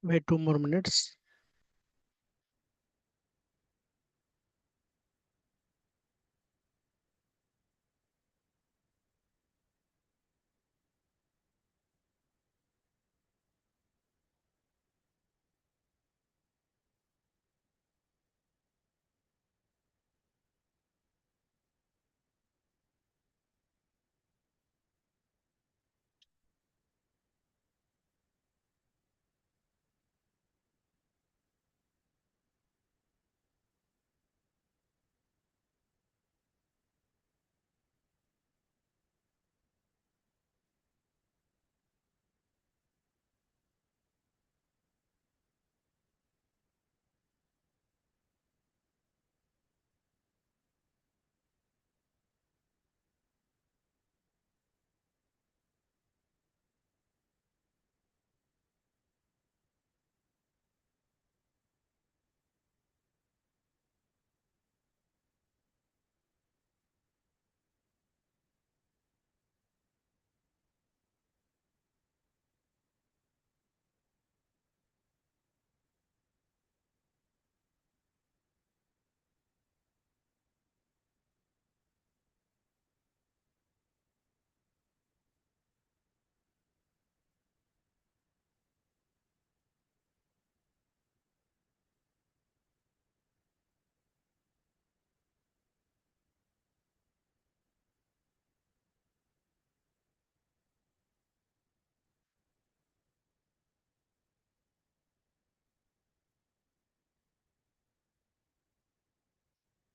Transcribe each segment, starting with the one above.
Wait 2 more minutes.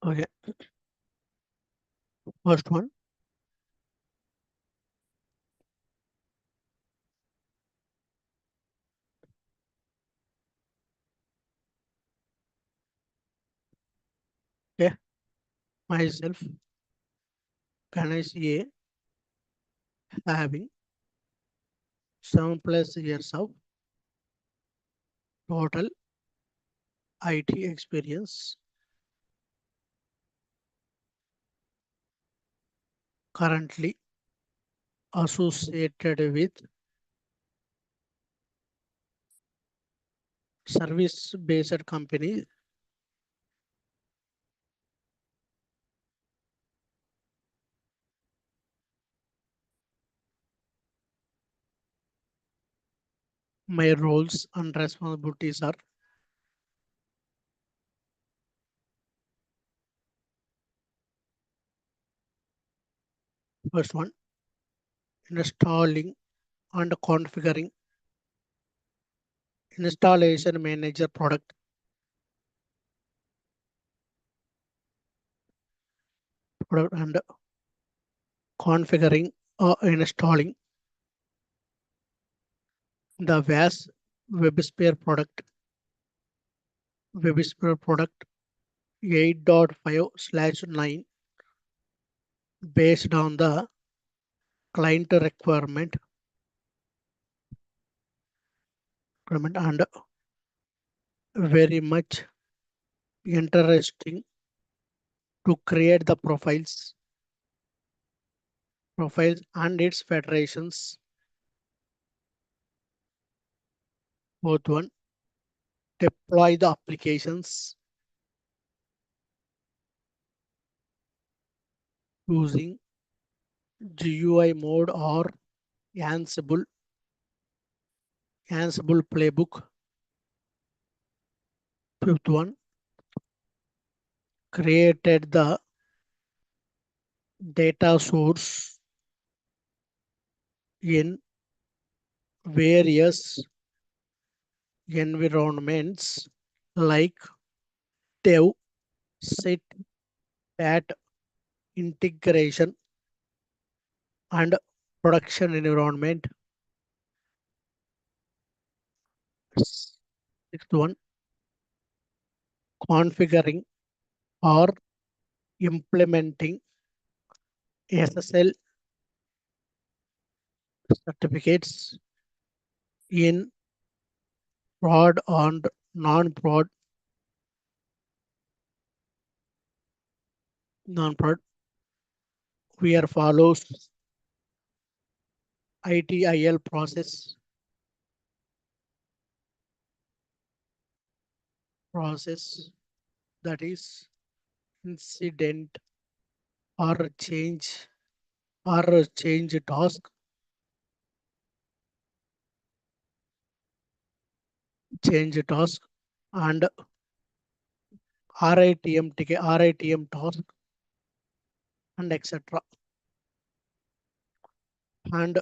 Okay, first one. Okay, myself. Can I see having 7+ years of total IT experience, currently associated with service-based company. My roles and responsibilities are: first one, installing and configuring installation manager product and configuring or installing the VAS WebSphere product 8.5/9 based on the client requirement and very much interesting to create the profiles and its federations. Both one, deploy the applications using GUI mode or Ansible playbook. Fifth one, created the data source in various environments like dev, set, pat, integration, and production environment. Sixth one, configuring or implementing SSL certificates in prod and non-prod. Here follows ITIL process. process, that is incident or change task, change task, and RITM task, and etc. And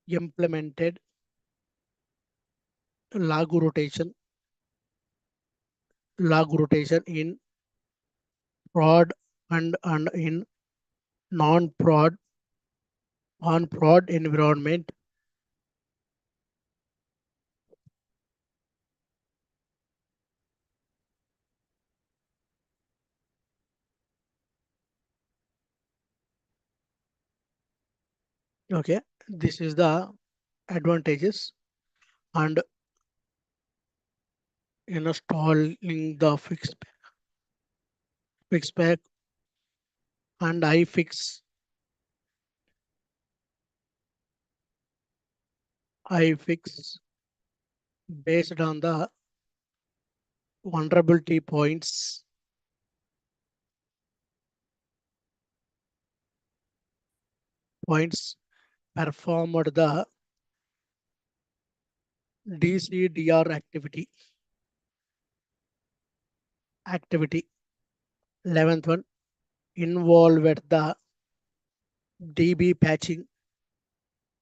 implemented log rotation, in prod and in non-prod on prod environment. Okay, this is the advantages and installing the fix pack and I fix based on the vulnerability points performed the DCDR activity. 11th one involved the DB patching,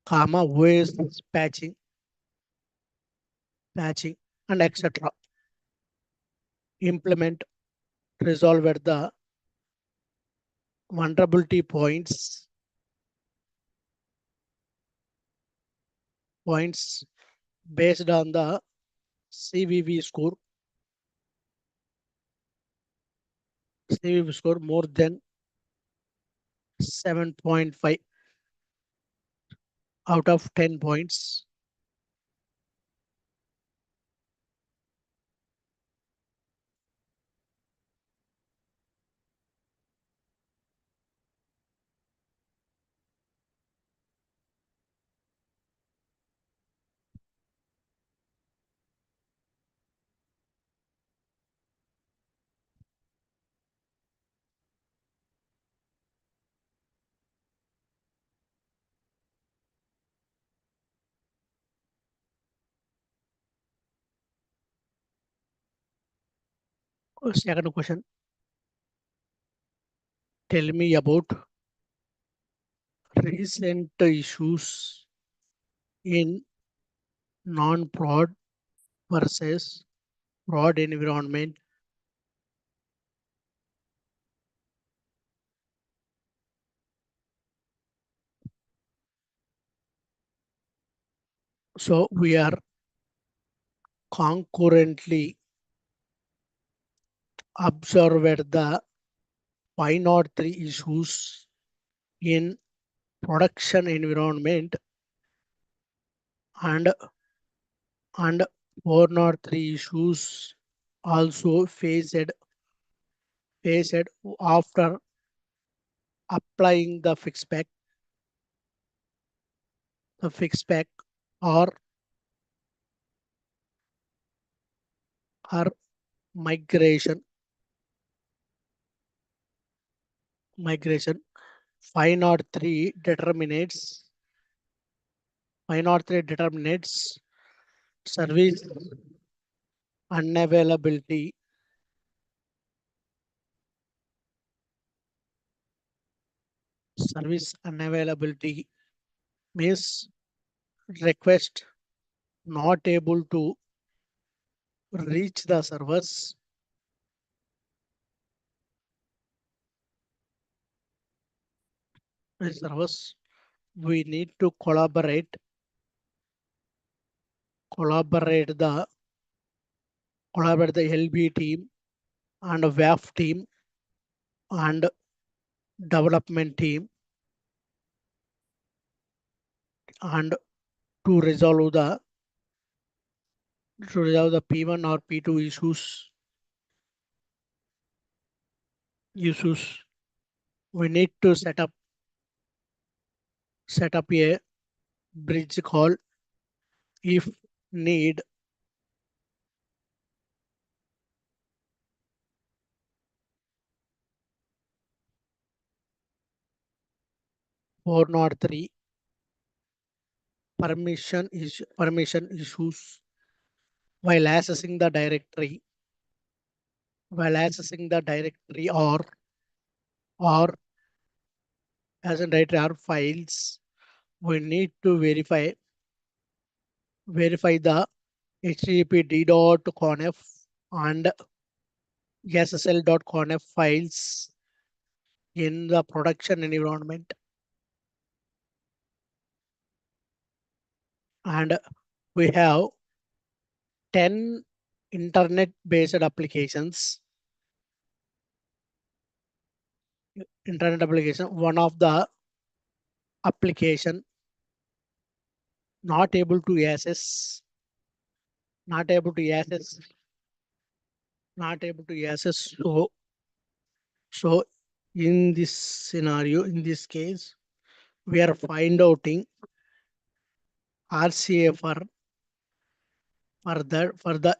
comma OS patching and etc. Implement resolved the vulnerability points based on the CVV score more than 7.5 out of 10 points. Second question, tell me about recent issues in non-prod versus prod environment. So we are concurrently observed the 503 issues in production environment and and 403 issues also faced after applying the fix pack or or migration migration 503 determinates service unavailability. Service unavailability means request not able to reach the servers. We need to collaborate the LB team and WAF team and development team and to resolve the P1 or P2 issues. We need to set up a bridge call if need. 403 permission issues while accessing the directory or as a directory or files. We need to verify the http d.conf and ssl.conf files in the production environment. And we have 10 internet based applications. Internet application, one of the application not able to access, not able to access, not able to access. So in this scenario, in this case, we are find outing RCA for the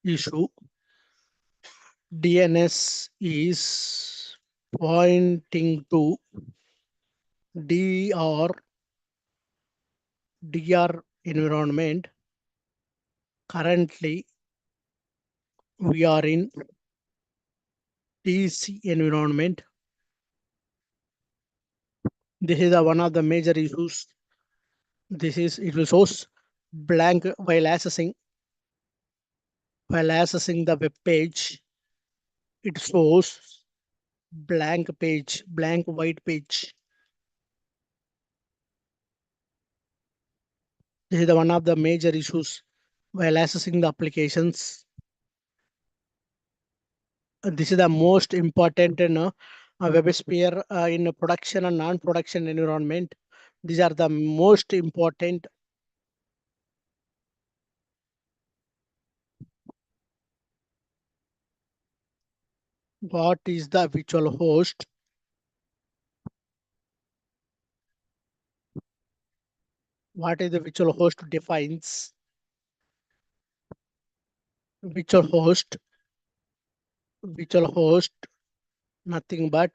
issue. DNS is pointing to DR environment. Currently, we are in DC environment. This is one of the major issues. It will shows blank while accessing the web page. It shows blank white page. This is one of the major issues while accessing the applications. This is the most important web sphere in production and non-production environment. These are the most important. What is the virtual host? What is the virtual host defines? Virtual host, virtual host, nothing but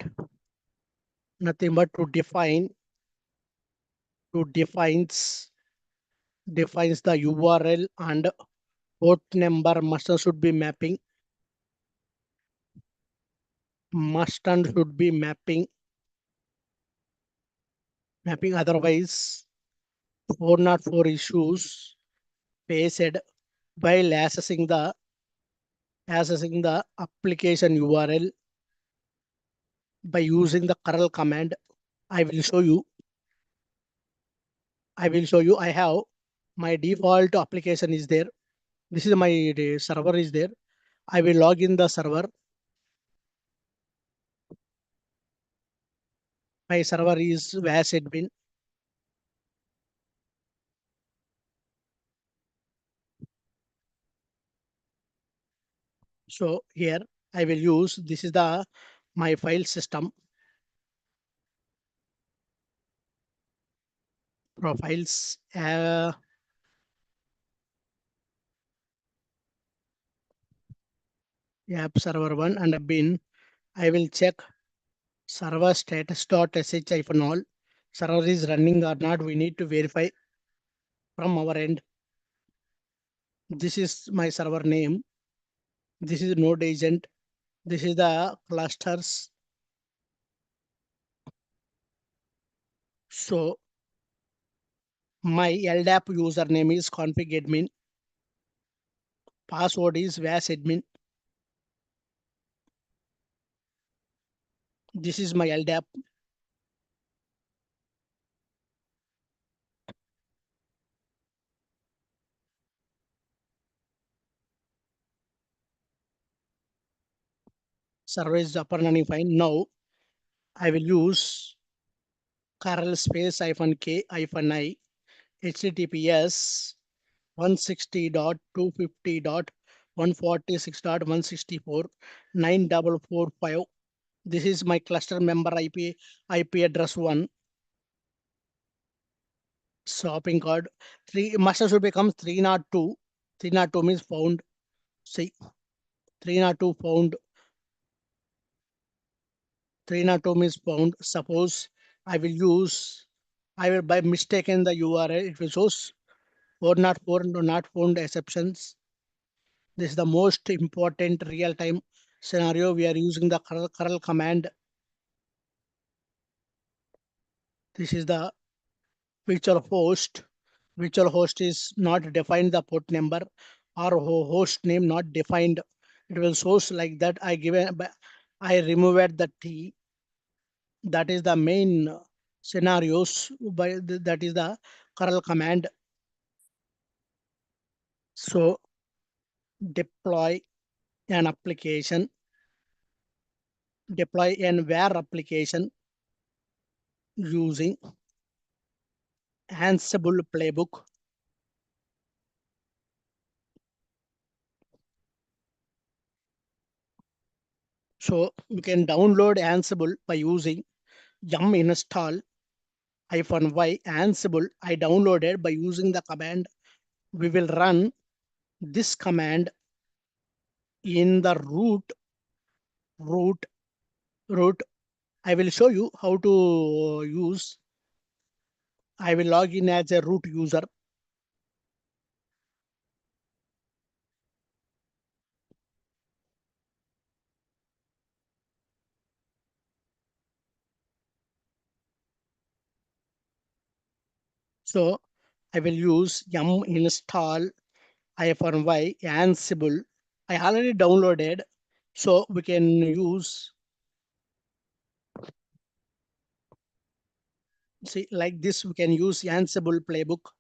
to defines the URL and port number should be mapping. Otherwise 404 issues faced while accessing the application URL by using the curl command. I will show you. I have my default application is there. This is my server is there. I will log in the server. My server is VAS admin. So here I will use, this is the my file system profiles, app server 1 and bin. I will check server status.sh-all. Server is running or not. We need to verify from our end. This is my server name. This is node agent. This is the clusters. So my LDAP username is config admin. Password is VAS admin. This is my LDAP. Server is up and running fine. Now I will use curl space -k -i https 160.250.146.164.9445. This is my cluster member IP address 1. Shopping card 3 master should become 302. 302 means found. See, 302 found. 302 means found. Suppose I will by mistaken the URL. It will shows 404 not found exceptions. This is the most important real-time scenario. We are using the curl command. This is the virtual host. Virtual host is not defined the port number or host name not defined. It will source like that. I removed the T. That is the main scenarios. That is the curl command. So deploy an application, deploy an where application using Ansible playbook. So you can download Ansible by using yum install -y Ansible. I downloaded by using the command. We will run this command in the root root. I will show you how to use. I will log in as a root user. So I will use yum install -y Ansible. I already downloaded, so we can use, see like this. We can use Ansible playbook.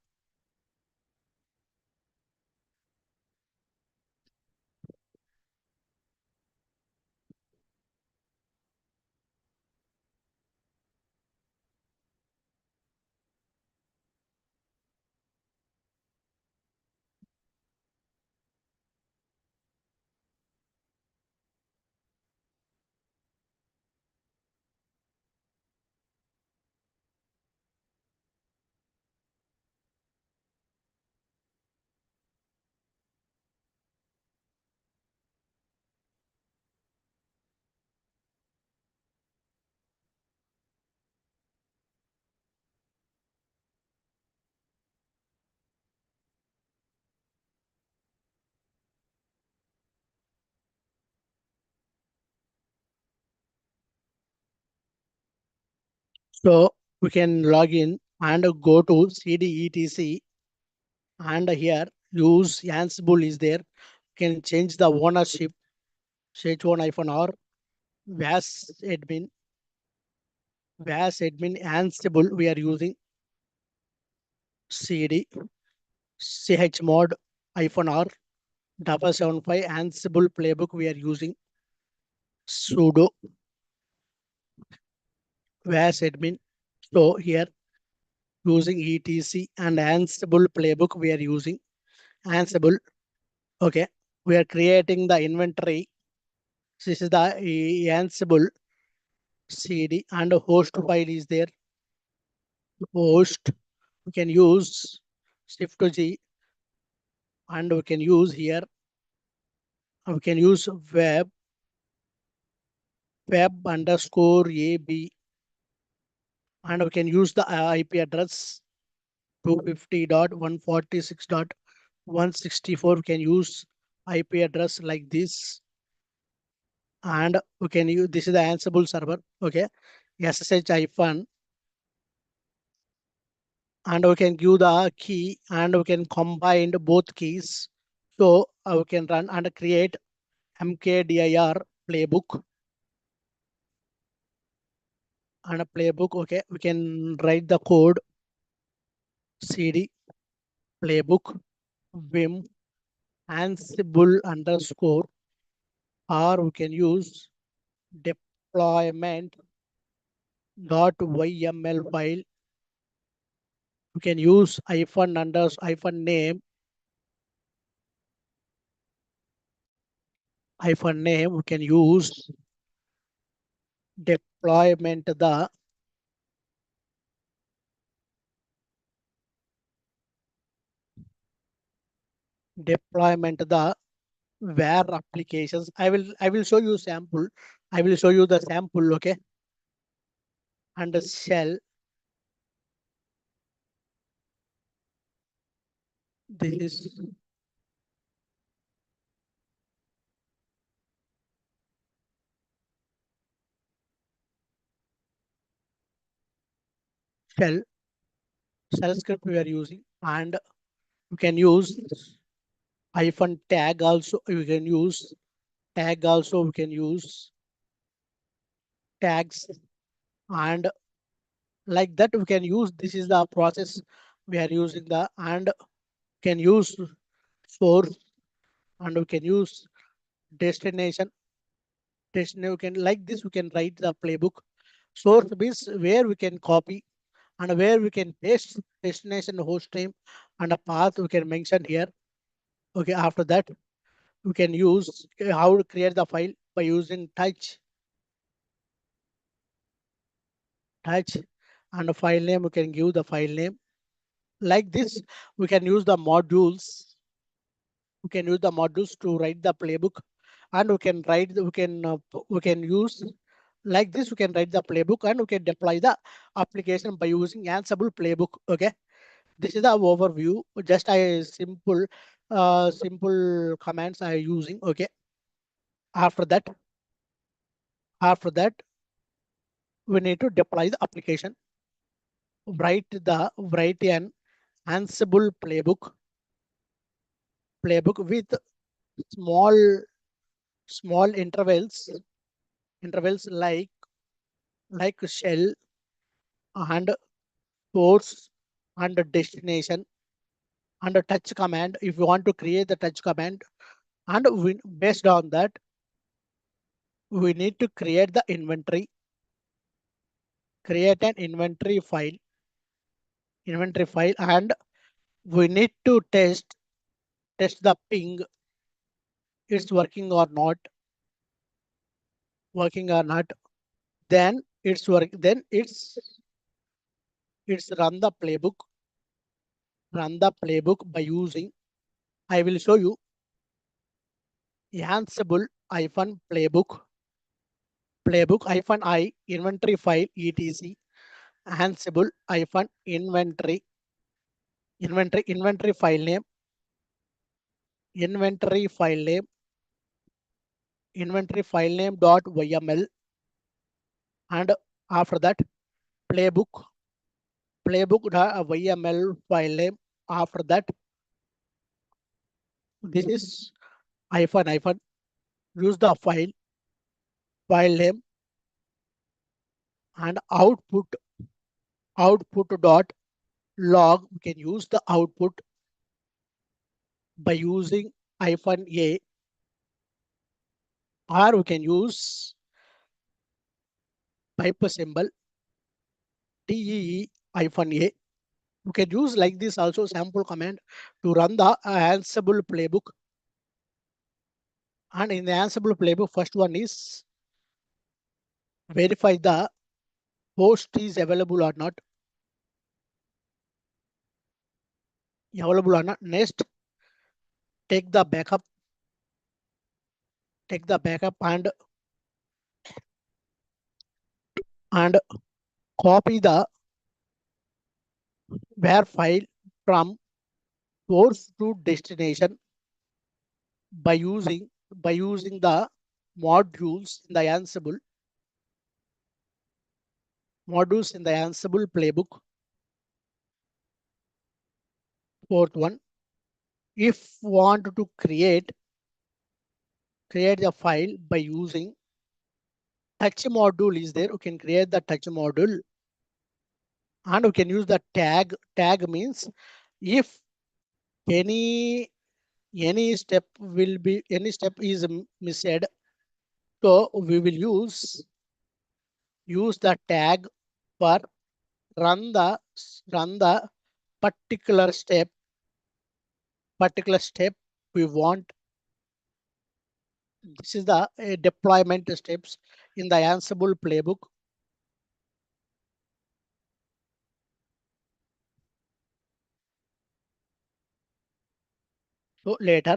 So we can log in and go to CD etc, and here use Ansible is there. Can change the ownership, ch1-r vas admin, Ansible. We are using cd chmod -r 775 Ansible playbook. We are using sudo vas admin. So here using etc and Ansible playbook. We are using Ansible. Okay, we are creating the inventory. This is the Ansible cd and host file is there. Host, we can use shift to G, and we can use here, we can use web underscore AB, and we can use the IP address 250.146.164. We can use IP address like this, and we can use, this is the Ansible server. Okay, SSH hyphen, and we can give the key and we can combine both keys. So we can run and create mkdir playbook and a playbook. Okay, we can write the code cd playbook vim ansible underscore, or we can use deployment dot yml file. We can use hyphen name, we can use deployment the where applications. I will show you sample. I will show you the sample. Okay, and shell. This is shell shell script we are using, and you can use hyphen tag also. You can use tag also. We can use tags, and like that we can use. This is the process we are using the, and can use source, and we can use destination. Destination we can, like this we can write the playbook. Source means where we can copy and where we can paste destination host name and a path we can mention here. Okay, after that we can use how to create the file by using touch and a file name. We can give the file name like this. We can use the modules. We can use the modules to write the playbook, and we can write. We can use like this. We can write the playbook and we can deploy the application by using Ansible playbook. Okay, this is the overview. Just a simple commands I am using. Okay, after that, after that we need to deploy the application. Write an Ansible playbook with small small intervals like shell and source and destination and a touch command. If you want to create the touch command, and based on that we need to create an inventory file, and we need to test the ping, it's working or not. Then it's run the playbook by using, I will show you, Ansible hyphen playbook hyphen I inventory file etc Ansible hyphen inventory inventory file name inventory file name dot yml, and after that playbook playbook dot yml file name. After that this is hyphen use the file name, and output dot log. We can use the output by using hyphen a, or we can use pipe symbol tee hyphen a. You can use like this also sample command to run the Ansible playbook. And in the Ansible playbook, first one is verify the host is available or not. Next, take the backup, and copy the where file from source to destination by using the modules in the Ansible playbook. Fourth one, if want to create the file by using touch module is there, we can create the touch module, and we can use the tag means if any any step is missed, so we will use the tag for run the run the particular step we want. This is the deployment steps in the Ansible playbook. So later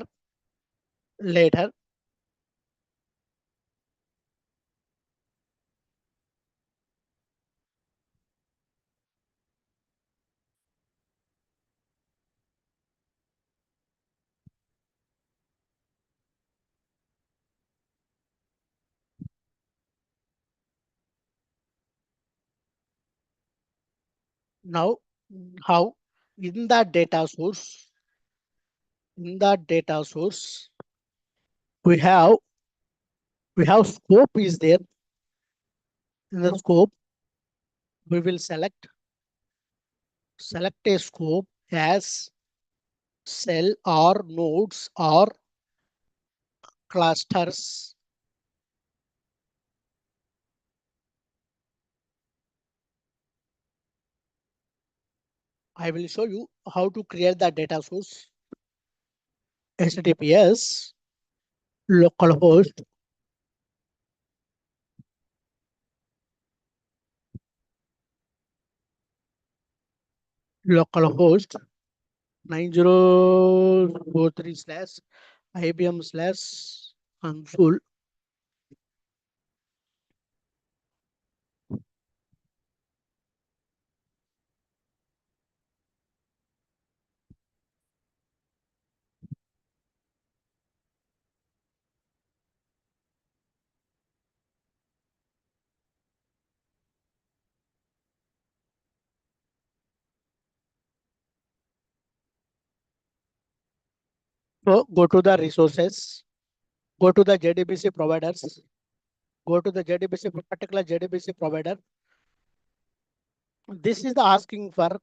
Now, how in the data source, in the data source, we have scope is there. In the scope, we will select a scope as cell or nodes or clusters. I will show you how to create the data source. HTTPS localhost localhost 9043 slash IBM slash console. So go to the resources, go to the JDBC providers, go to the JDBC, particular JDBC provider. This is the asking for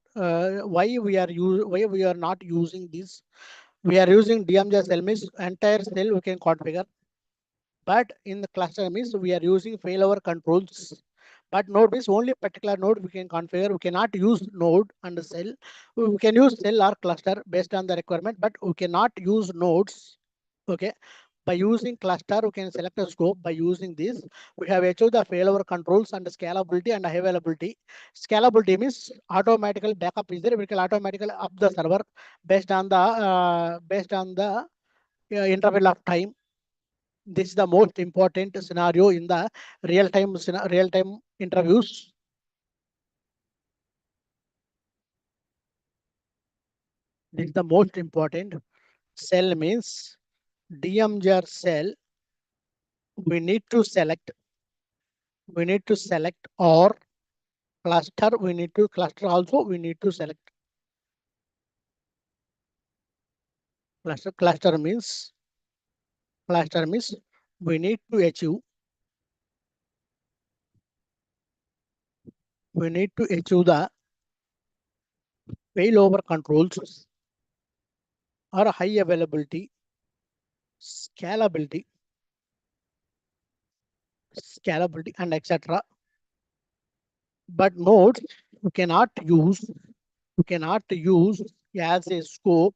why we are not using this. We are using DMJ cell means entire cell we can configure. But in the cluster means we are using failover controls. But node means only particular node we can configure. We cannot use node and cell. We can use cell or cluster based on the requirement, but we cannot use nodes. Okay. By using cluster, we can select a scope. By using this, we have achieved the failover controls and scalability and availability. Scalability means automatically backup is there. We can automatically up the server based on the interval of time. This is the most important scenario in the real time interviews. This is the most important. Cell means DMGR cell. We need to select. We need to select or cluster. We need to cluster also. We need to select cluster. Cluster means we need to achieve. We need to achieve the failover controls or high availability, scalability, and etc. But nodes we cannot use. We cannot use as a scope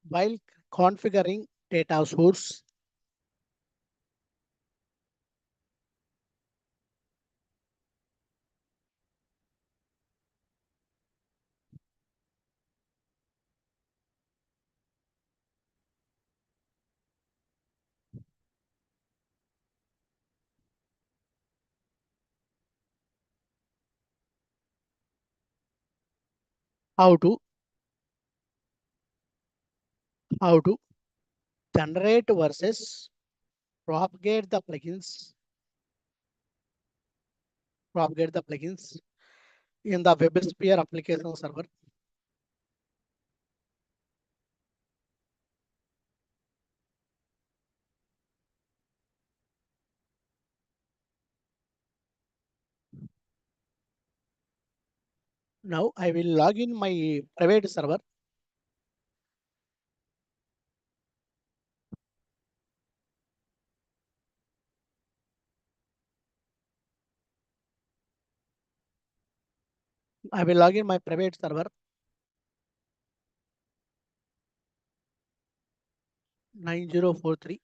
while configuring data source. How to how to generate versus propagate the plugins, in the WebSphere application server. Now I will log in my private server. I will log in my private server 9043.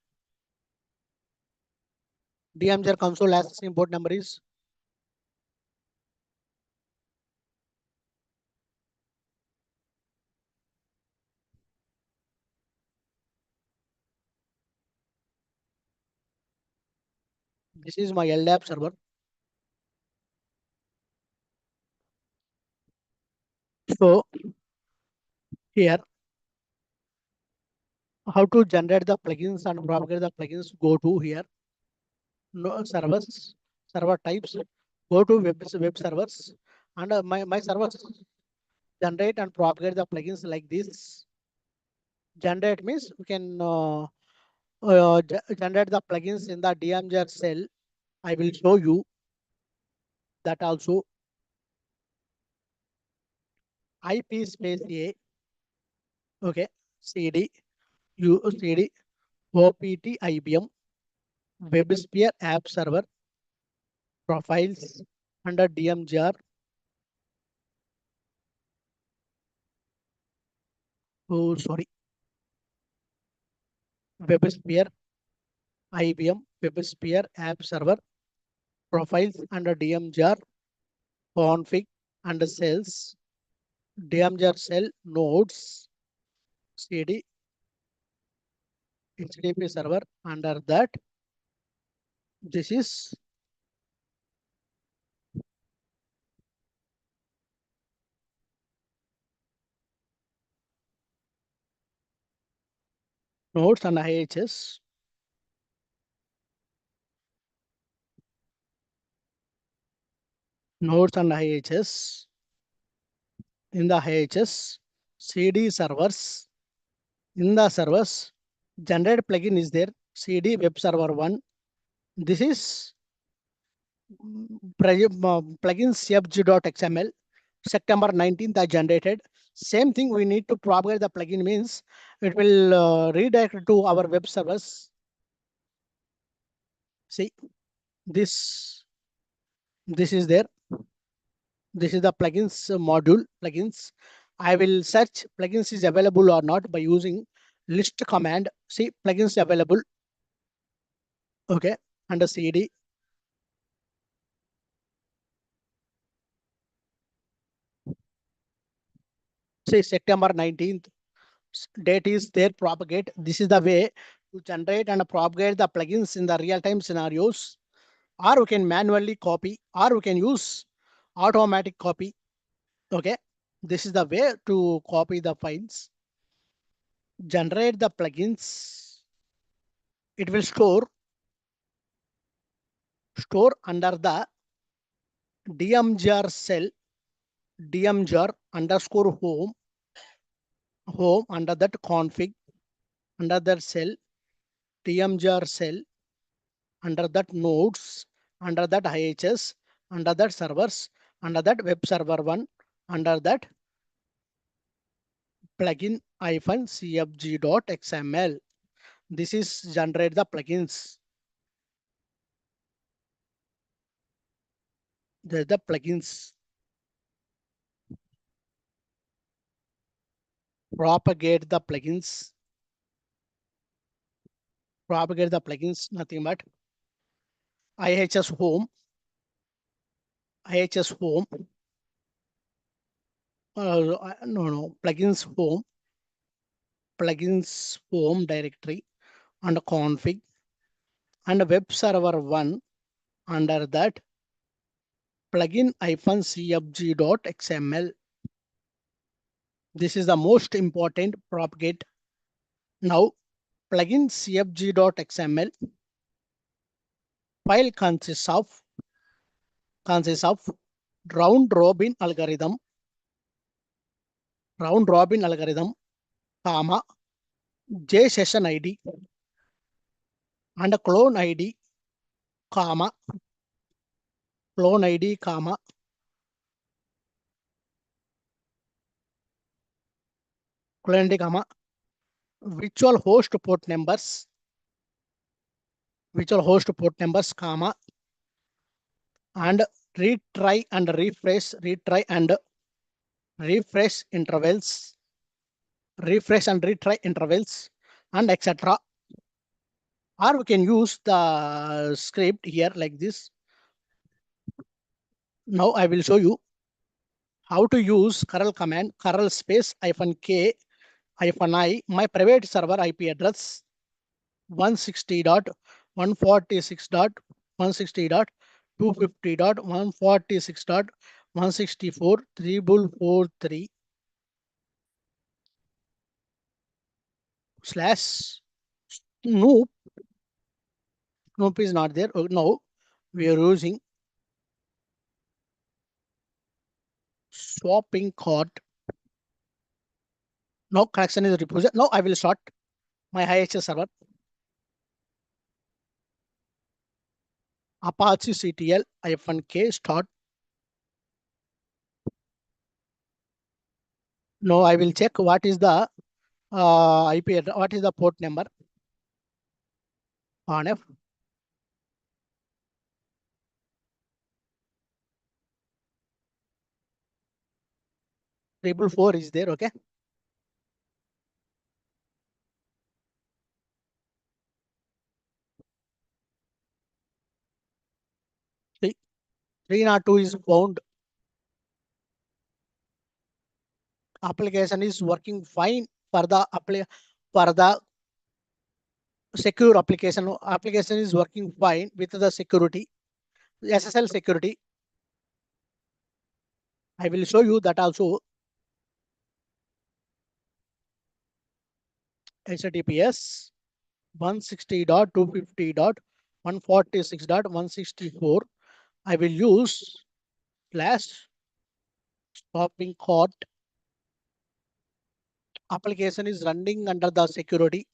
DMZ console access import number is this is my LDAP server. So here how to generate the plugins and propagate the plugins, go to here. No servers, server types, go to web servers and my servers. generate and propagate the plugins like this. Generate means we can generate the plugins in the DMGR cell. I will show you that also. IP space A, okay, CD, CD, OPT, IBM, WebSphere app server, profiles under DMGR. Oh, sorry, WebSphere, IBM, WebSphere app server, profiles under DMGR, config under cells, DMGR cell nodes, CD, HTTP server. Under that, this is nodes and IHS. Nodes and IHS. In the IHS, CD servers. In the servers, generate plugin is there. CD web server 1. This is plugin cfg.xml. September 19th I generated. Same thing we need to propagate the plugin means it will redirect to our web servers. See, this is there. This is the plugins module plugins. I will search plugins is available or not by using list command. See, plugins available. Okay, under CD. See, September 19th date is there. Propagate. This is the way to generate and propagate the plugins in the real-time scenarios. Or we can manually copy, or we can use automatic copy. Okay, this is the way to copy the files. Generate the plugins. It will store under the DMGR cell, DMGR underscore home under that config, under that cell, DMGR cell, under that nodes, under that IHS, under that servers, under that web server 1, under that plugin -cfg.xml. This is generate the plugins. There's the plugins. Propagate the plugins. Propagate the plugins, nothing but IHS home, IHS home, plugins home directory and config and web server 1 under that plugin -cfg.xml. This is the most important propagate. Now plugin cfg.xml file consists of round robin algorithm, comma, J session ID and clone ID, comma, clone ID, comma, clone ID, comma, virtual host port numbers, comma, and retry and refresh and retry intervals, and etc. Or we can use the script here like this. Now I will show you how to use curl command, curl space -k -i, my private server IP address 160.146.150.146.164 slash noop. Noop is not there. No, we are using swapping cart. No connection is refused. Now I will start my IHS server. Apache CTL-K start. Now I will check what is the IP address, what is the port number on F. 444 is there, okay? Three, 302 is found. Application is working fine for the for the secure application. Application is working fine with the security, SSL security. I will show you that also. HTTPS 160.250.146.164. I will use slash shopping cart. Application is running under the security.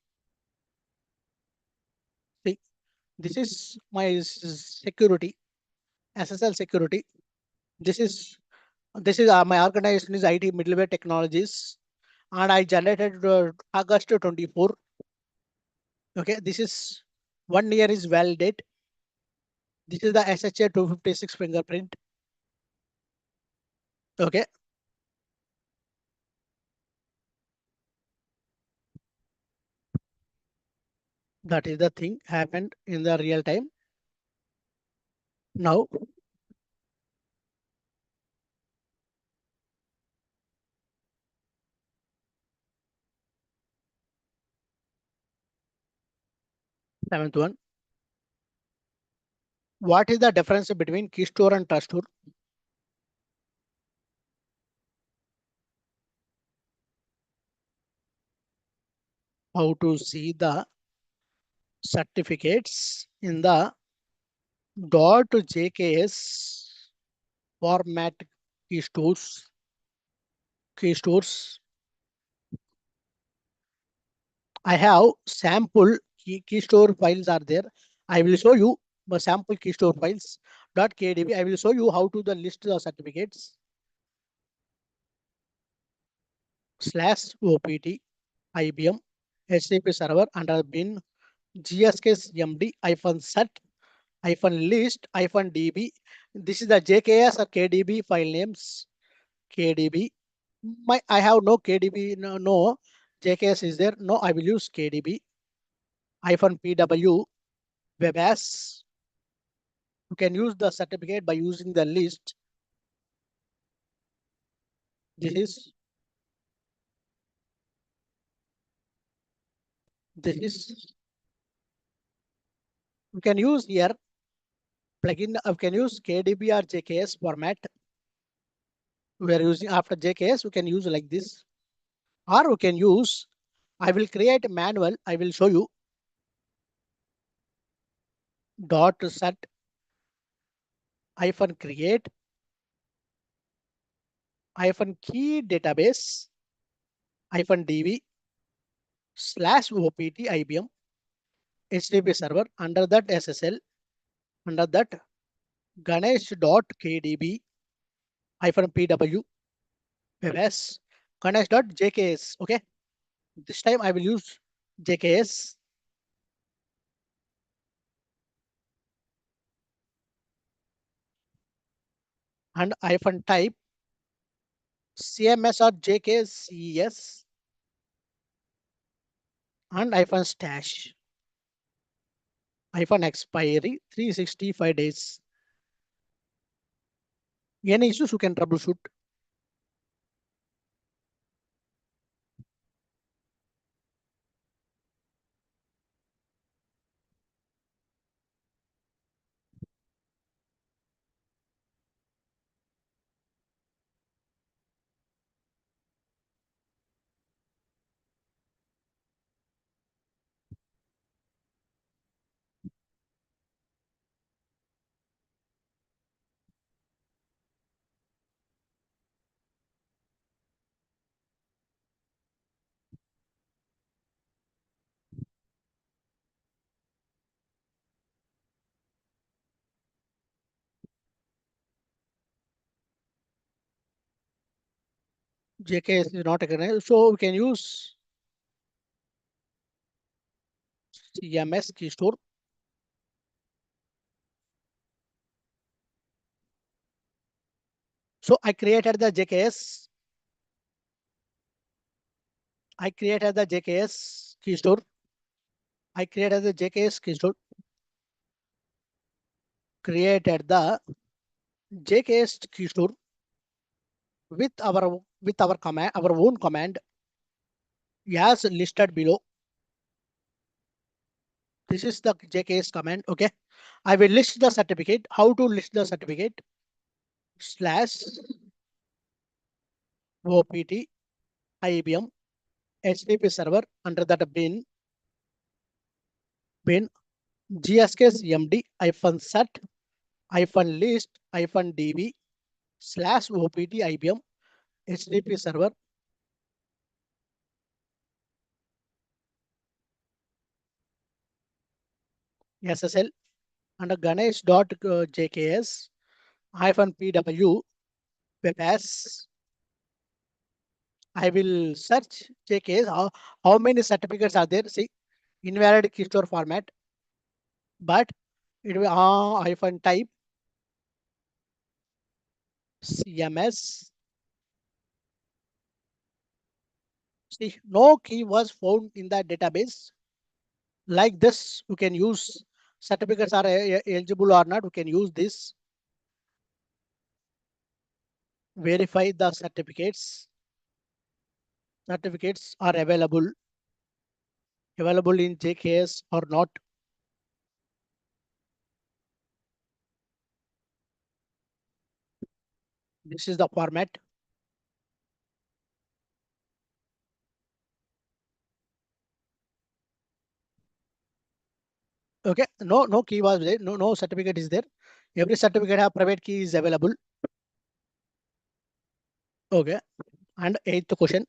See, this is my security, SSL security. This is my organization is IT Middleware Technologies, and I generated August 24. Okay, this is 1 year is valid. This is the SHA 256 fingerprint. Okay, that is the thing happened in the real time. Now, 7th one. What is the difference between key store and trust store? How to see the certificates in the .jks format key stores. Key stores. I have sample key store files are there. I will show you the sample key store files .kdb. I will show you how to the list the certificates /opt IBM HTTP server under bin GSK's MD -cert -list -db. This is the JKS or KDB file names. KDB. I have no KDB. No JKS is there. No, I will use KDB -pw webas. You can use the certificate by using the list. This is this is you can use here plugin. You can use KDB or JKS format. We are using after JKS. You can use like this, or you can use. I will create a manual. I will show you .set -create -key database -db /opt IBM HTTP server under that SSL under that Ganesh.kdb -pw webs Ganesh.jks. Okay, this time I will use JKS and -type CMS or JKCS and -stash -expiry 365 days. Any issues you can troubleshoot. JKS is not recognized. So we can use CMS key store. So I created the JKS. I created the JKS key store. I created the JKS key store. Created the JKS key store with our command, our own command as listed below. This is the JKS command. Okay. I will list the certificate. How to list the certificate? Slash OPT IBM HTTP server under that bin GSK's MD hyphen set hyphen list hyphen DB slash OPT IBM HTTP server SSL and Ganesh.jks hyphen PW webs. I will search JKS. How many certificates are there? See, invalid key store format, but it will hyphen type CMS. See, no key was found in the database. Like this, you can use certificates are eligible or not. We can use this. Verify the certificates. Certificates are available in JKS or not. This is the format. Okay, no key was there. No certificate is there. Every certificate have private key is available. Okay, and eighth question: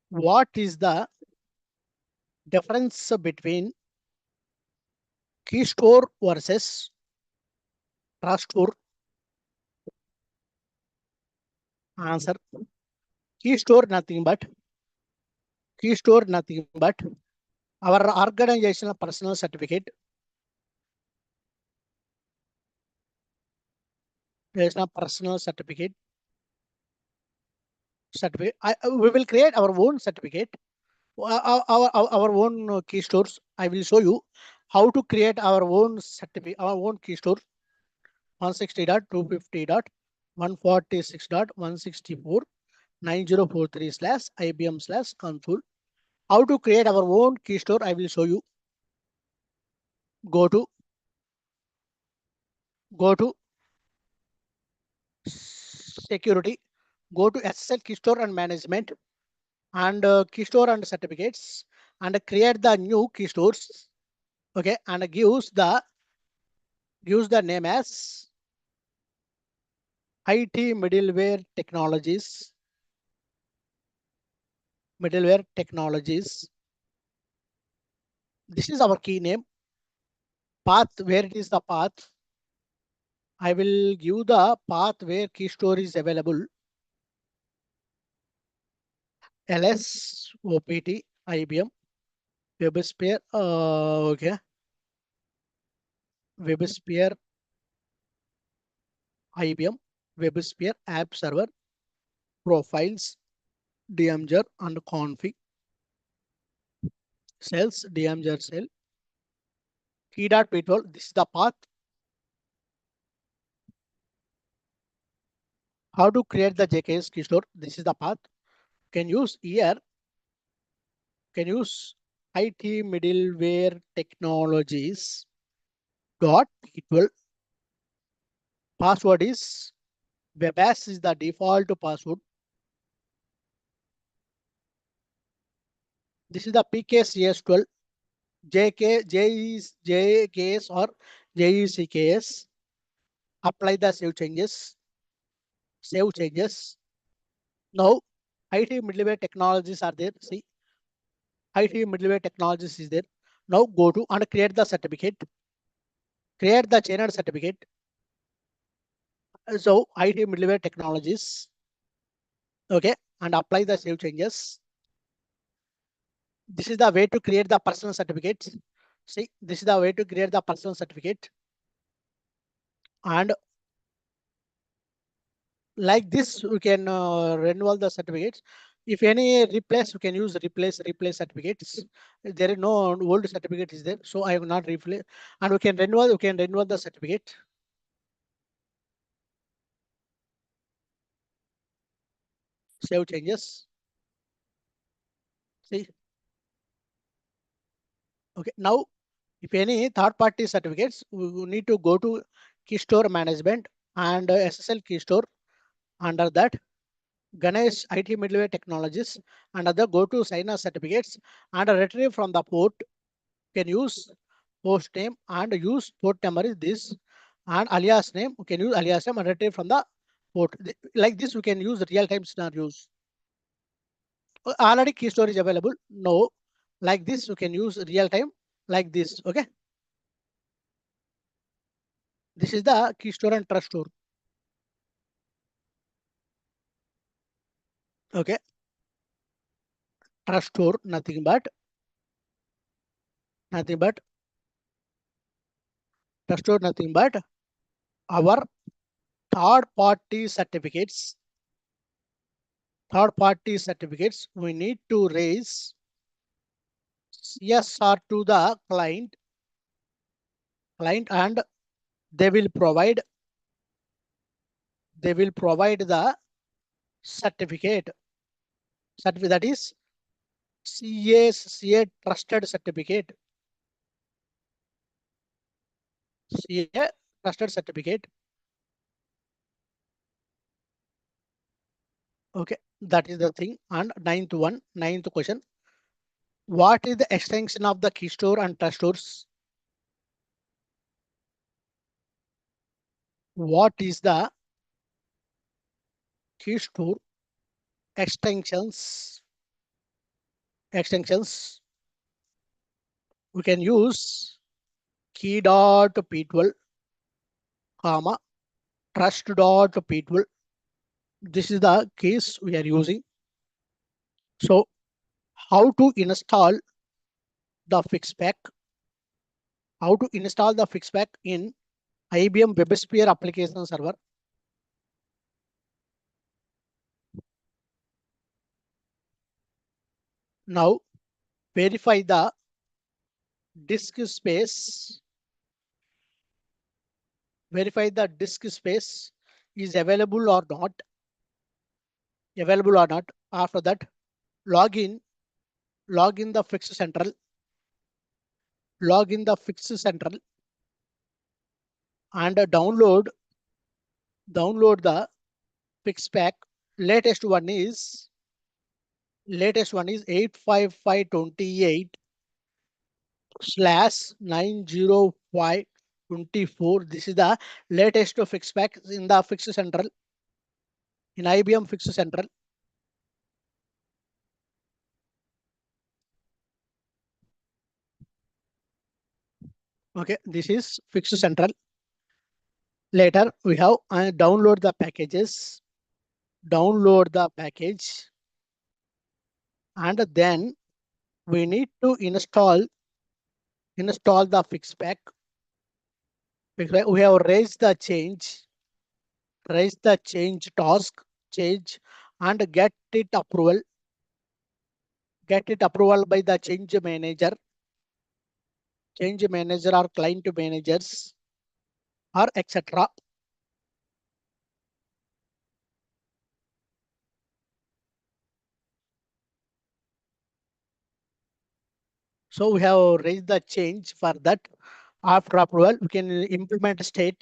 what is the difference between key store versus trust store? Answer: key store nothing but our organizational personal certificate. There is no personal certificate. We will create our own certificate, our own key stores. I will show you how to create our own certificate, our own key store. 160.250.146.164 slash IBM slash console. How to create our own key store? I will show you. Go to security. Go to SSL key store and management and key store and certificates and create the new key stores. Okay, and gives the name as IT middleware technologies. This is our key name. Path, where it is the path. I will give the path where key store is available. LS OPT IBM WebSphere. Okay, WebSphere IBM WebSphere app server profiles dmger and config cells dmger cell key.p12. This is the path. How to create the JKS key store? This is the path. Can use here. Can use IT middleware technologies dot p12. Password is webas is the default password. This is the PKCS12. JKS or JECKS. Apply the save changes. Save changes. Now IT middleware technologies are there. See, IT middleware technologies is there. Now go to and create the certificate. Create the chain and certificate. So IT middleware technologies. Okay, and apply the save changes. This is the way to create the personal certificates. See, this is the way to create the personal certificate. And like this, we can renewal the certificates. If any replace, we can use replace certificates. There is no old certificate is there, so I will not replace. And we can renewal. We can renewal the certificate. Save changes. See, okay. Now, if any third-party certificates, we need to go to key store management and SSL key store. Under that, Ganesh IT Middleware Technologies and other go to sign certificates and retrieve from the port. Can use host name and use port number is this, and alias name. We can use alias name and retrieve from the port. Like this, we can use real time scenarios. Already key store is available. No, like this, we can use real time like this. Okay. This is the key store and trust store. Okay. Trust store, nothing but trust store, nothing but our third party certificates. Third party certificates, we need to raise CSR to the client, and they will provide the certificate that is CA trusted certificate. CA trusted certificate. Okay, that is the thing. And ninth question. What is the extension of the key store and trust stores? What is the key store extensions? Extensions. We can use key dot p12, comma trust dot p12. This is the case we are using. So how to install the fixpack? How to install the fixpack in IBM WebSphere application server? Now verify the disk space. Verify the disk space is available or not. Available or not. After that, log in the fix central. Log in the fix central and download the fixpack. Latest one is 85528 slash 90524. This is the latest fix pack in the fix central, in IBM fix central. Okay, this is fix central. Later we have download the packages, download the package, and then we need to install the fix pack. We have raise the change task, change, and get it approval by the change manager or client managers or etc. So we have raised the change for that. After approval, we can implement state.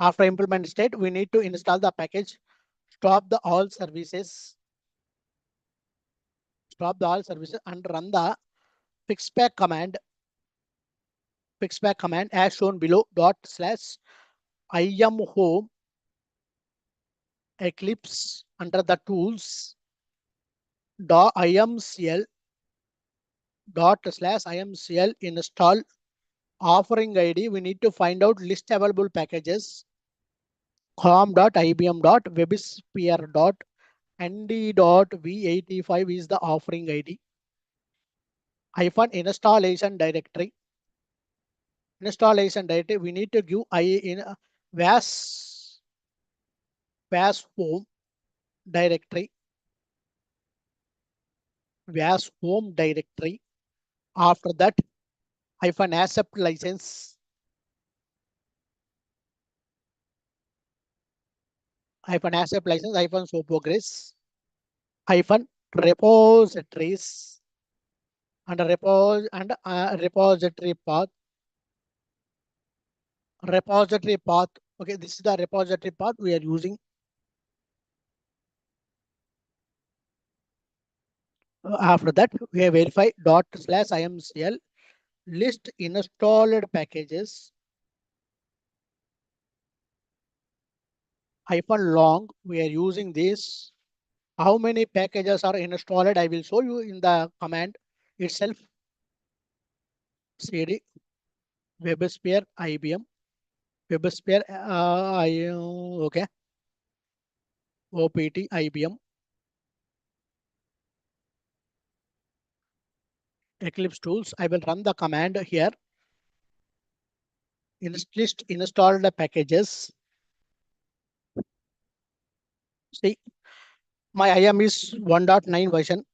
After implement state, we need to install the package, stop the all services, and run the fixpack command. Fixpack command as shown below. /im home eclipse under the tools .imcl ./imcl install offering ID. We need to find out list available packages com.ibm.websphere nd.v85 is the offering ID. Hyphen installation directory. Installation directory, we need to give I in VAS home directory. VAS home directory. After that, hyphen accept license. Hyphen accept license. Hyphen show progress. Hyphen repositories and repository path. Repository path. Okay, this is the repository path we are using. After that, we have verify dot slash imcl list installed packages hyphen long. We are using this. How many packages are installed? I will show you in the command itself. cd websphere IBM websphere okay opt IBM Eclipse tools. I will run the command here. List installed packages. See, my IM is 1.9 version.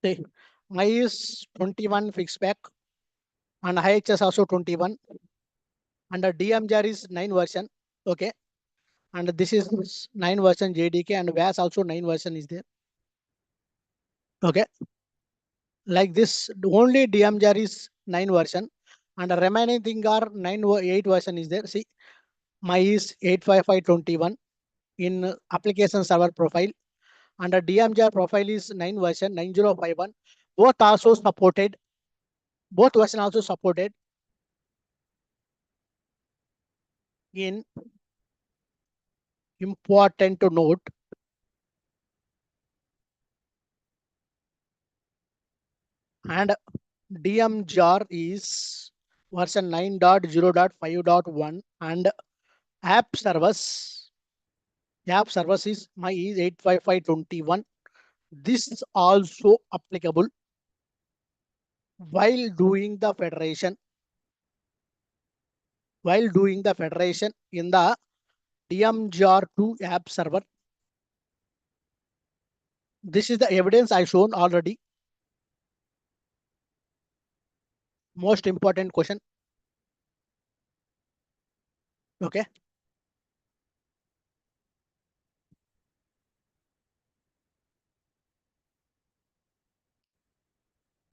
See, my is 21 fixed pack and IHS also 21 and the DMJAR is 9 version. Okay. And this is 9 version JDK and VAS also 9 version is there. Okay. Like this, only DMJAR is 9 version and the remaining thing are 8 version is there. See, my is 85521 in application server profile and the DMJAR profile is 9 version 9051. Both also supported. Both version also supported. In important to note, and DMJAR is version 9.0.5.1 and app service is my is 85521. This is also applicable while doing the federation in the DMJAR2 app server. This is the evidence I shown already. Most important question. Okay.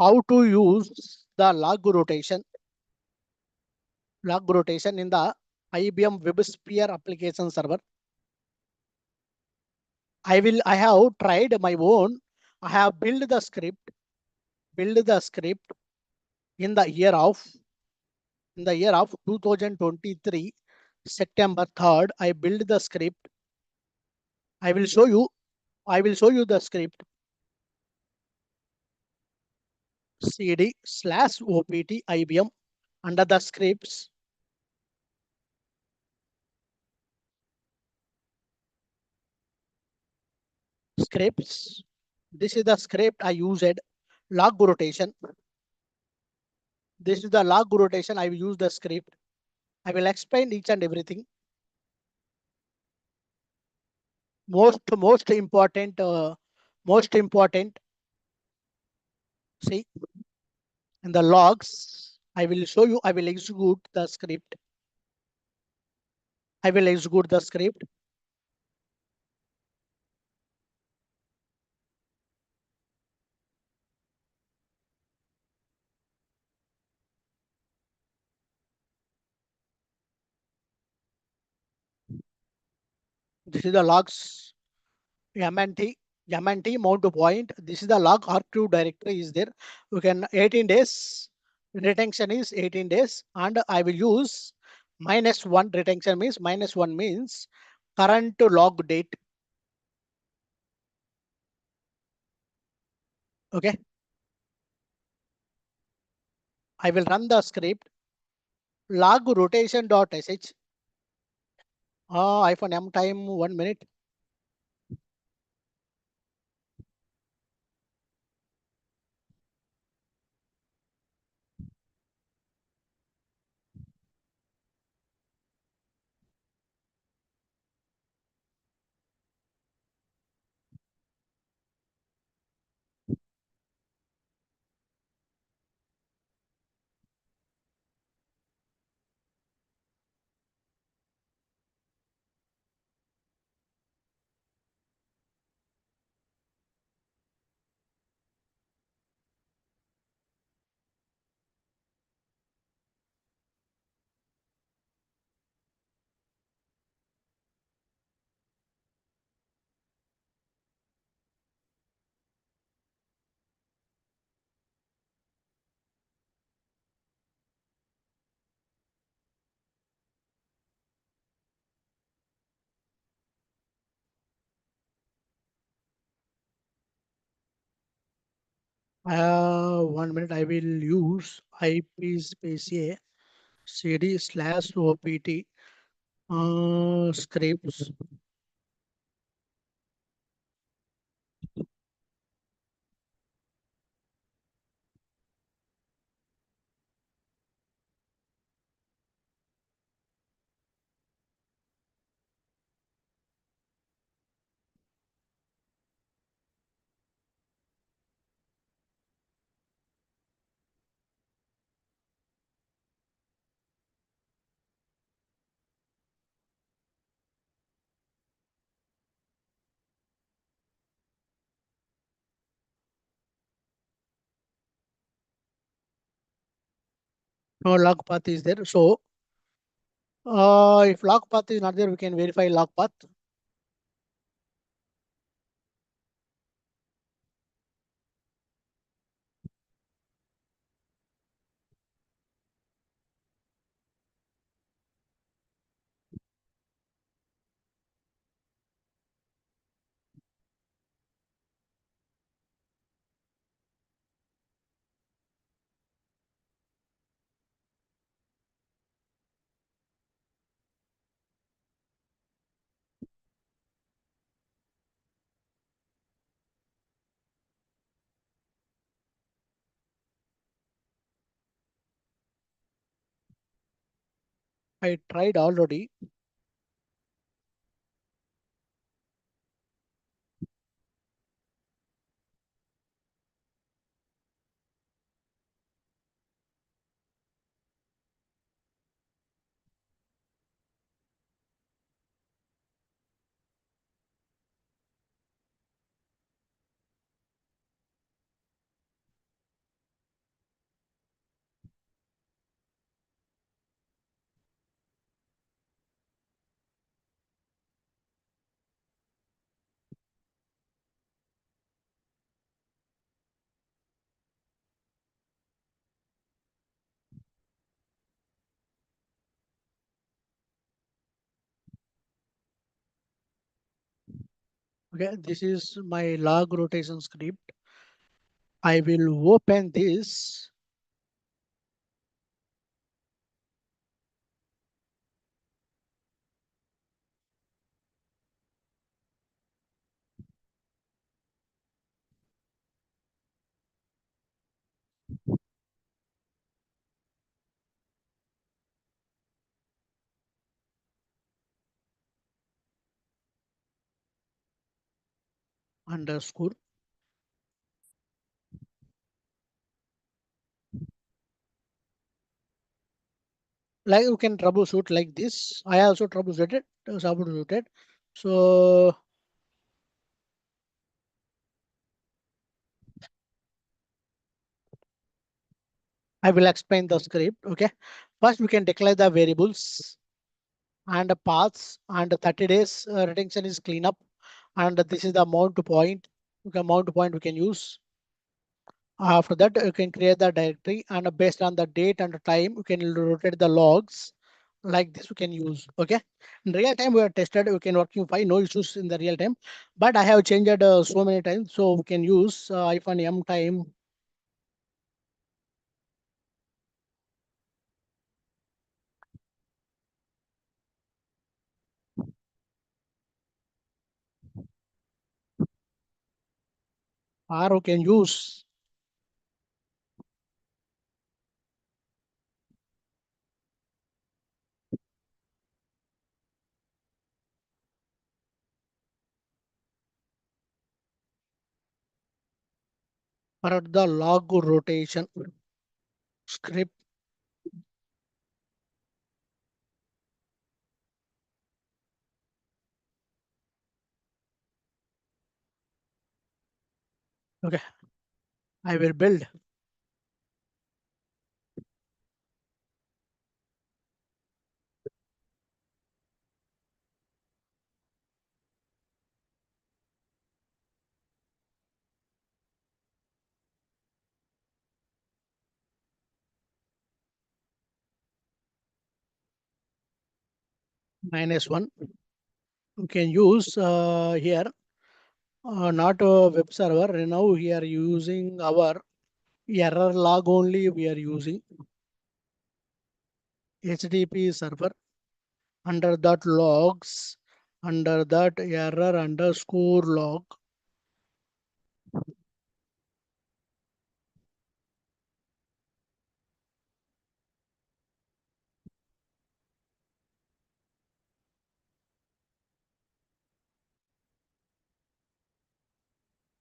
How to use the log rotation in the IBM WebSphere application server. I have tried my own. I have built the script in the year of 2023 September 3rd. I built the script. I will show you the script. cd / opt IBM under the scripts. This is the script I used. Log rotation. This is the log rotation. I will use the script. I will explain each and everything. Most important. See, in the logs, I will show you. I will execute the script. This is the logs. MNT mount point. This is the log archive directory is there. You can 18 days retention is 18 days, and I will use -1 retention means -1 means current log date. Okay. I will run the script log rotation.sh. iPhone M time 1 minute. One minute. I will use IP space a cd slash opt scripts no log path is there. So if log path is not there, we can verify log path I tried already. Okay, this is my log rotation script. I will open this. Underscore. Like you can troubleshoot like this. I also troubleshooted. So I will explain the script. Okay. First, we can declare the variables and the paths and the 30 days retention is cleanup. And this is the mount point. Okay, mount point we can use. After that, you can create the directory and based on the date and the time, you can rotate the logs like this we can use. Okay, in real time we are tested, we can working fine, no issues in the real time, but I have changed so many times, so we can use hyphen m time or we can use for the log rotation script. Okay, I will build -1. We can use here not a web server. Now we are using our error log only. We are using HTTP server under that logs, under that error underscore log.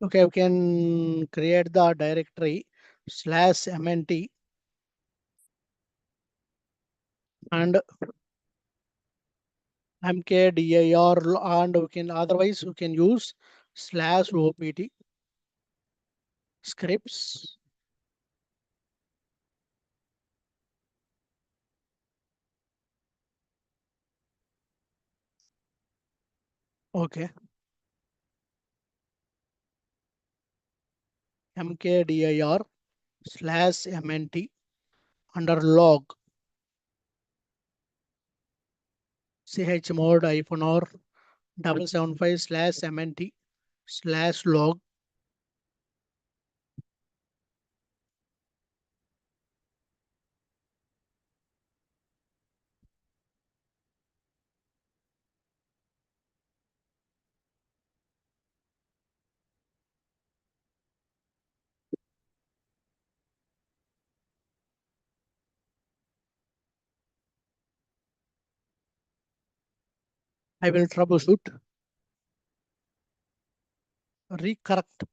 Okay, we can create the directory /mnt and mkdir, and we can otherwise we can use /opt scripts. Okay, mkdir /mnt under log chmod -r 775/mnt/log. I will troubleshoot, recorrect.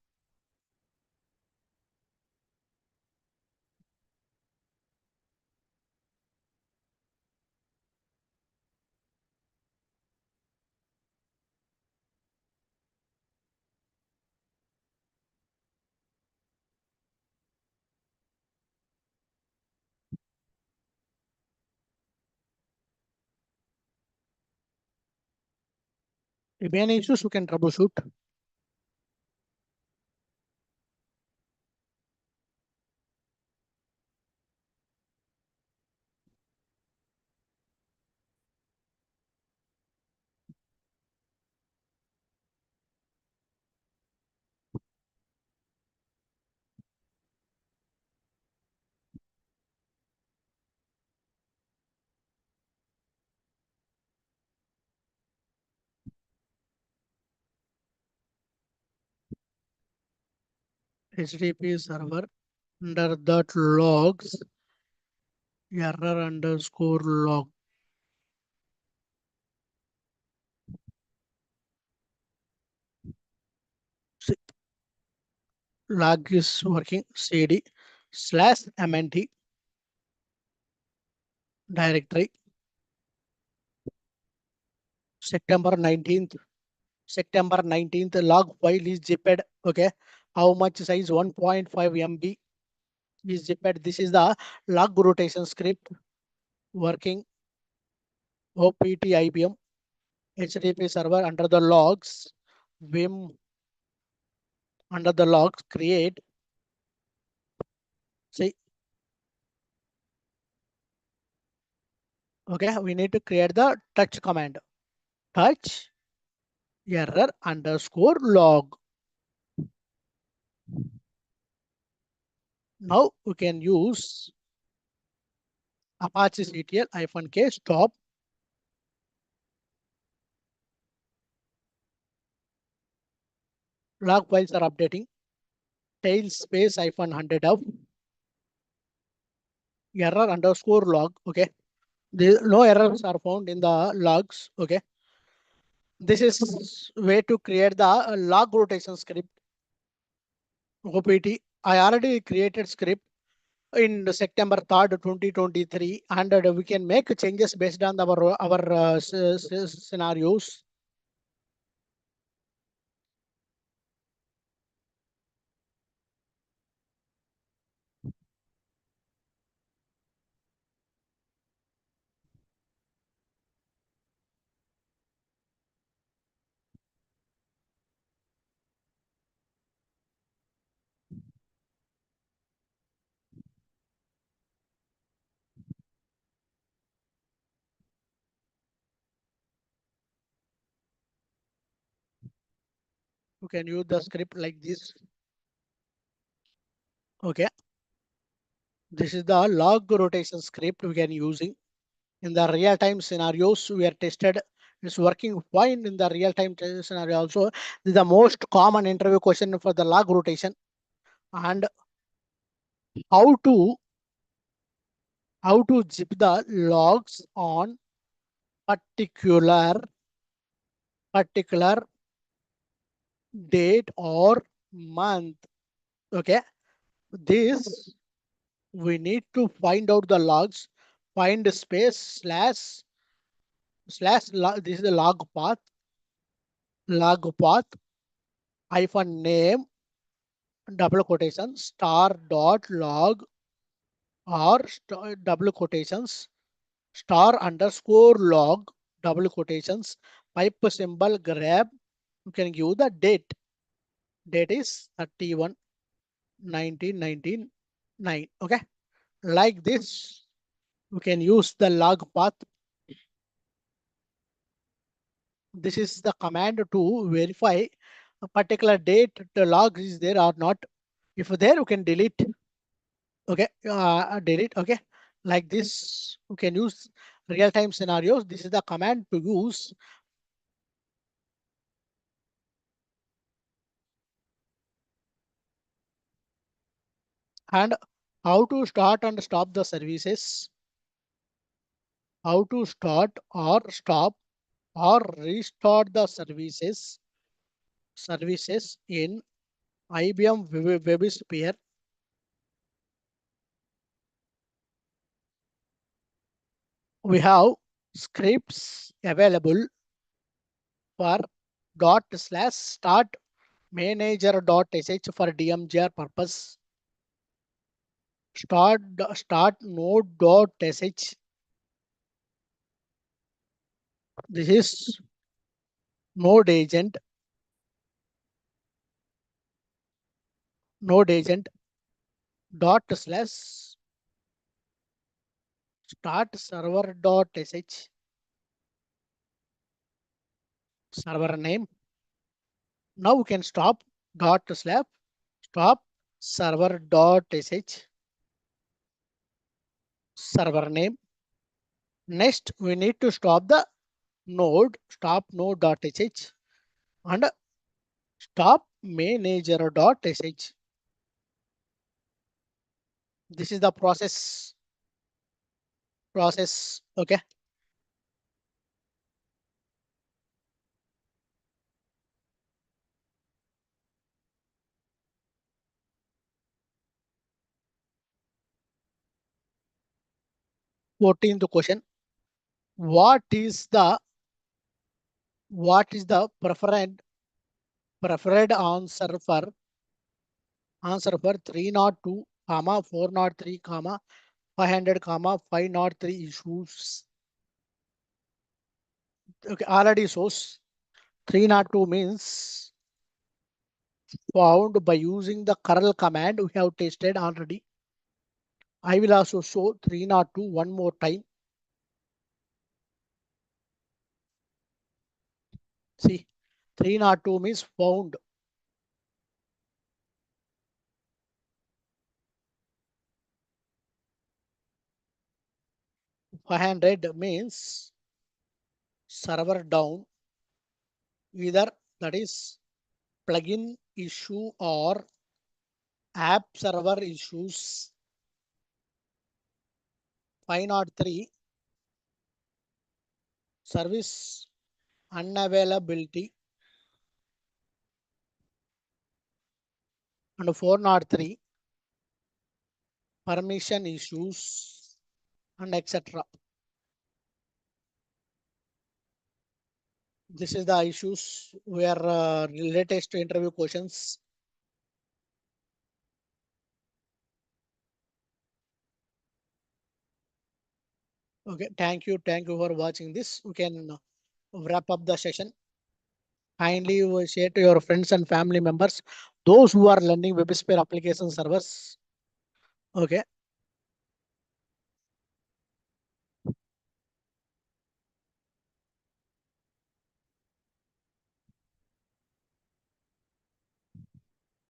If any issues, you can troubleshoot. HTTP server under that logs error underscore log. See, log is working. CD /mnt directory September 19th. September 19th log file is zipped. Okay. How much size? 1.5 MB is zipped. This is the log rotation script working. OPT IBM HTTP server under the logs. Vim under the logs create. See, Okay, we need to create the touch command. Touch error underscore log. Now we can use Apache CTL-K stop log files are updating. Tail space -100 of error underscore log. Okay, no errors are found in the logs. Okay, this is way to create the log rotation script. OPT. I already created script in the September 3rd, 2023, and we can make changes based on our scenarios. You can use the script like this. Okay, this is the log rotation script we can using in the real-time scenarios we are tested. It's working fine in the real-time scenario also. This is the most common interview question for the log rotation. And how to zip the logs on particular date or month. Okay, this we need to find out the logs. Find space slash log. This is the log path hyphen name double quotation star dot log or double quotations star underscore log double quotations pipe symbol grab. You can give the date. Date is 31/19/1999. Okay, like this you can use the log path. This is the command to verify a particular date the log is there or not. If there, you can delete. Okay, delete. Okay, like this you can use real-time scenarios. This is the command to use. And how to start and stop the services. How to start or stop or restart the services in IBM WebSphere. We have scripts available for /start manager.sh for DMGR purpose. Start node.sh. This is node agent /start server.sh. Server name. Now we can stop server.sh. Server name. Next, we need to stop node.sh and stop manager.sh. This is the process. Okay. 14th question. What is the preferred answer for 302, 403, 500, 503 issues? Okay, already shows 302 means found by using the curl command we have tested already. I will also show 302 one more time. See, 302 means found. 500 means server down. Either that is plugin issue or app server issues. 503 service unavailability, and 403 permission issues, and etc. This is the issues where related to interview questions. Okay, thank you for watching this. We can wrap up the session. Kindly you share to your friends and family members, those who are learning WebSphere application servers. Okay.